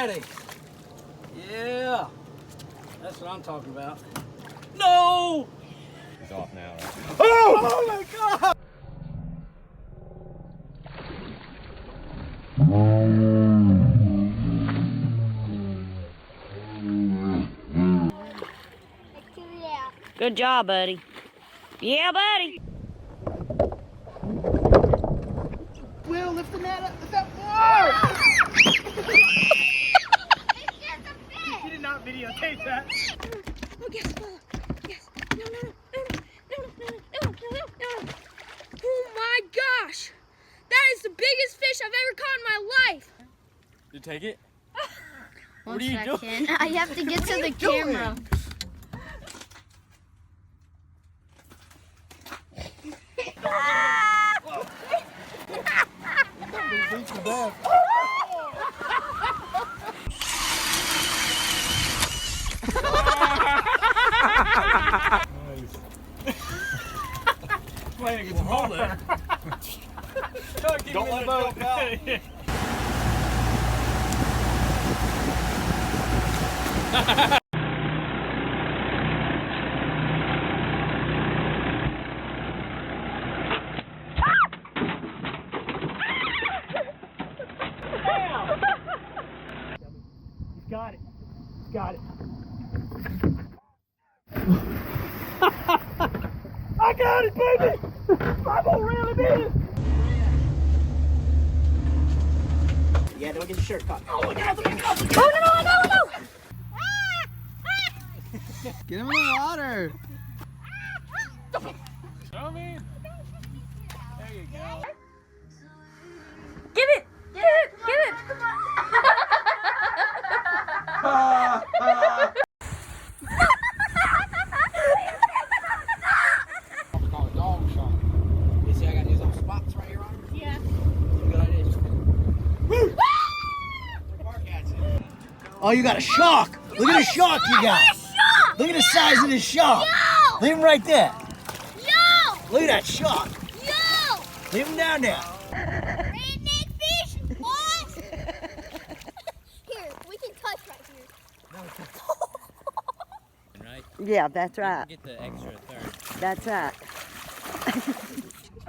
daddy. Yeah. That's what I'm talking about. No! He's off now. Right? Oh my God! Good job, buddy. Yeah, buddy. Will, lift the net up. Lift that. Whoa! You did not videotape that. Oh, yes, yes. No. Oh my gosh. That is the biggest fish I've ever caught in my life. You take it? What are you doing? I have to get to the camera. Playing guitar there. Don't let it go out. Got it. Got it. I got it, baby! I'm gonna reel it in! Yeah, don't get your shirt caught. Oh my God, look at me! Oh, no. Get him in the water. Show me. There you go. Give it. You see, I got these little spots right here on him? Yeah. Good idea. Woo! Oh, you got a shark! Look at the shark you got! Look at the size of this shark! Leave him right there! Look at that shark! Leave him down there! Redneck fish, boys! Here, we can touch right here. Right? Yeah, that's right. Get the extra third. That's right.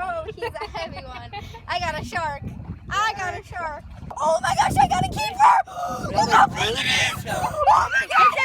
Oh, he's a heavy one. I got a shark. Oh my gosh, I got a keeper! Look how big it is! Oh my gosh,